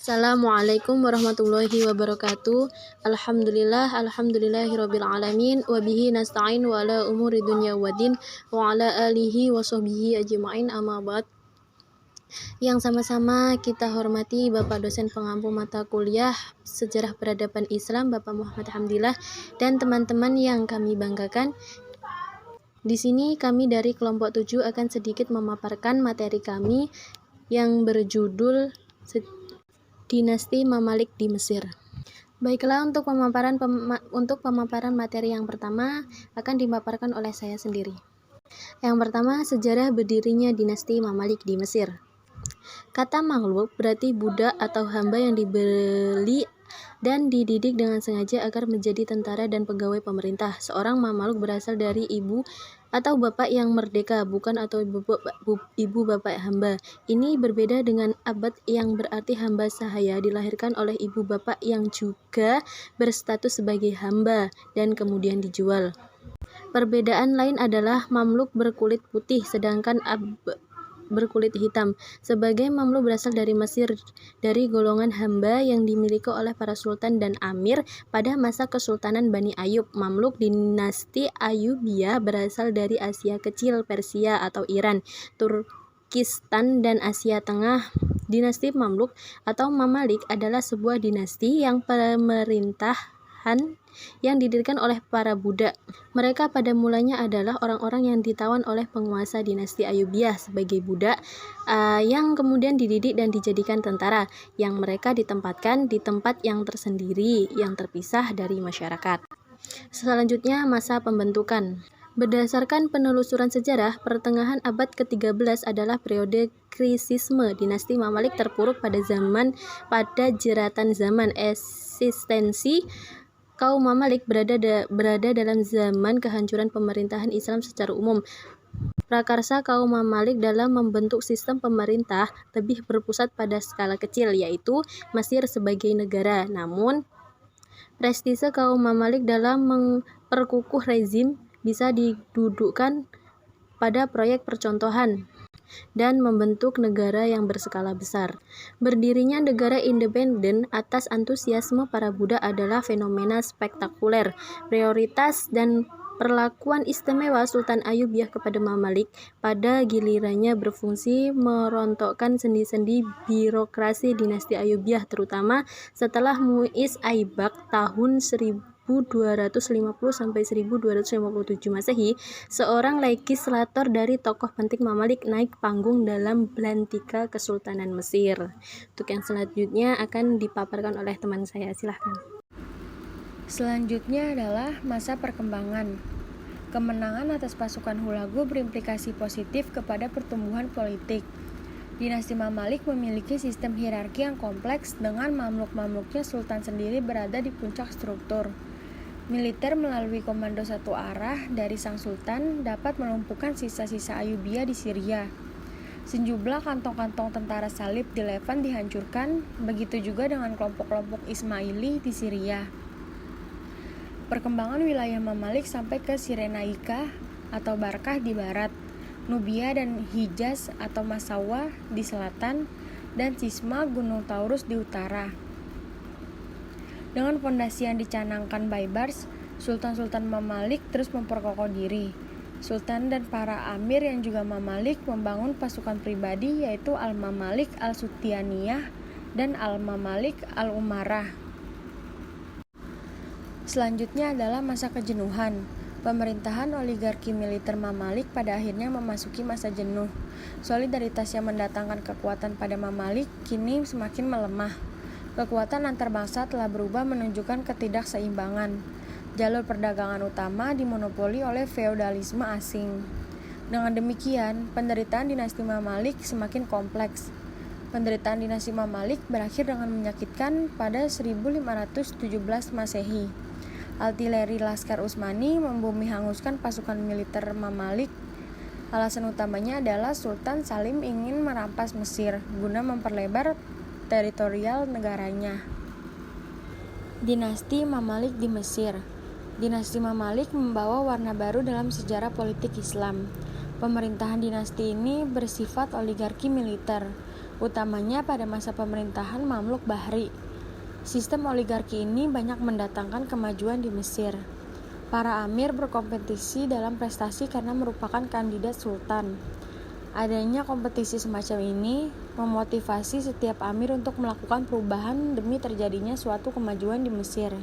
Assalamualaikum warahmatullahi wabarakatuh. Alhamdulillahirabbil alamin wa bihi nasta'in wa ala umuri dunya waddin wa ala alihi wa sahbihi ajma'in amma ba'd. Yang sama-sama kita hormati Bapak dosen pengampu mata kuliah Sejarah Peradaban Islam Bapak Muhammad Hamdillah dan teman-teman yang kami banggakan. Di sini kami dari kelompok 7 akan sedikit memaparkan materi kami yang berjudul Dinasti Mamalik di Mesir. Baiklah, untuk pemaparan materi yang pertama akan dipaparkan oleh saya sendiri. Yang pertama, sejarah berdirinya dinasti Mamalik di Mesir. Kata mamluk berarti budak atau hamba yang dibeli dan dididik dengan sengaja agar menjadi tentara dan pegawai pemerintah. Seorang mamluk berasal dari ibu atau bapak yang merdeka, bukan atau ibu bapak hamba. Ini berbeda dengan abad yang berarti hamba sahaya dilahirkan oleh ibu bapak yang juga berstatus sebagai hamba dan kemudian dijual. Perbedaan lain adalah mamluk berkulit putih sedangkan berkulit hitam. Sebagai mamluk berasal dari Mesir, dari golongan hamba yang dimiliki oleh para sultan dan amir pada masa Kesultanan Bani Ayyub. Mamluk dinasti Ayyubiyah berasal dari Asia Kecil, Persia atau Iran, Turkistan dan Asia Tengah. Dinasti Mamluk atau Mamalik adalah sebuah dinasti yang pemerintahan yang didirikan oleh para budak. Mereka pada mulanya adalah orang-orang yang ditawan oleh penguasa dinasti Ayyubiyah sebagai budak yang kemudian dididik dan dijadikan tentara, yang mereka ditempatkan di tempat yang tersendiri yang terpisah dari masyarakat. Selanjutnya, masa pembentukan. Berdasarkan penelusuran sejarah, pertengahan abad ke-13 adalah periode krisisme. Dinasti Mamalik terpuruk pada jeratan zaman eksistensi kaum Mamalik berada dalam zaman kehancuran pemerintahan Islam secara umum. Prakarsa kaum Mamalik dalam membentuk sistem pemerintah lebih berpusat pada skala kecil, yaitu Mesir sebagai negara. Namun, prestise kaum Mamalik dalam memperkukuh rezim bisa didudukkan pada proyek percontohan dan membentuk negara yang berskala besar. Berdirinya negara independen atas antusiasme para budak adalah fenomena spektakuler. Prioritas dan perlakuan istimewa Sultan Ayyubiyah kepada Mamalik pada gilirannya berfungsi merontokkan sendi-sendi birokrasi dinasti Ayyubiyah, terutama setelah Mu'iz Aibak tahun 1250–1257 Masehi, seorang legislator dari tokoh penting Mamalik naik panggung dalam belantika Kesultanan Mesir. Untuk yang selanjutnya akan dipaparkan oleh teman saya, silahkan. Selanjutnya adalah masa perkembangan. Kemenangan atas pasukan Hulagu berimplikasi positif kepada pertumbuhan politik. Dinasti Mamalik memiliki sistem hierarki yang kompleks dengan mamluk-mamluknya sultan sendiri berada di puncak struktur. Militer melalui komando satu arah dari sang sultan dapat melumpuhkan sisa-sisa Ayyubiyah di Syria. Sejumlah kantong-kantong tentara salib di Levant dihancurkan, begitu juga dengan kelompok-kelompok Ismaili di Syria. Perkembangan wilayah Mamalik sampai ke Sirenaika atau Barkah di barat, Nubia dan Hijaz atau Masawa di selatan, dan Cisma Gunung Taurus di utara. Dengan fondasi yang dicanangkan Baibars, Sultan-Sultan Mamalik terus memperkokoh diri. Sultan dan para amir yang juga Mamalik membangun pasukan pribadi, yaitu Al-Mamalik Al-Sutiyaniyah dan Al-Mamalik Al-Umarah. Selanjutnya adalah masa kejenuhan. Pemerintahan oligarki militer Mamalik pada akhirnya memasuki masa jenuh. Solidaritas yang mendatangkan kekuatan pada Mamalik kini semakin melemah. Kekuatan antar bangsa telah berubah menunjukkan ketidakseimbangan. Jalur perdagangan utama dimonopoli oleh feodalisme asing. Dengan demikian, penderitaan dinasti Mamalik semakin kompleks. Penderitaan dinasti Mamalik berakhir dengan menyakitkan pada 1517 Masehi. Artileri Laskar Utsmani membumi hanguskan pasukan militer Mamalik. Alasan utamanya adalah Sultan Salim ingin merampas Mesir guna memperlebar teritorial negaranya. Dinasti Mamalik di Mesir. Dinasti Mamalik membawa warna baru dalam sejarah politik Islam. Pemerintahan dinasti ini bersifat oligarki militer. utamanya pada masa pemerintahan Mamluk Bahri. Sistem oligarki ini banyak mendatangkan kemajuan di Mesir. Para amir berkompetisi dalam prestasi karena merupakan kandidat sultan. Adanya kompetisi semacam ini memotivasi setiap amir untuk melakukan perubahan demi terjadinya suatu kemajuan di Mesir.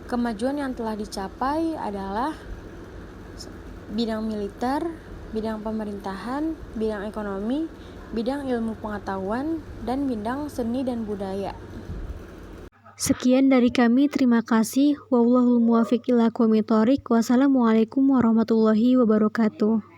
Kemajuan yang telah dicapai adalah bidang militer, bidang pemerintahan, bidang ekonomi, bidang ilmu pengetahuan, dan bidang seni dan budaya. Sekian dari kami, terima kasih. Wallahul muwaffiq ila aqwamit thoriq. Wassalamualaikum warahmatullahi wabarakatuh.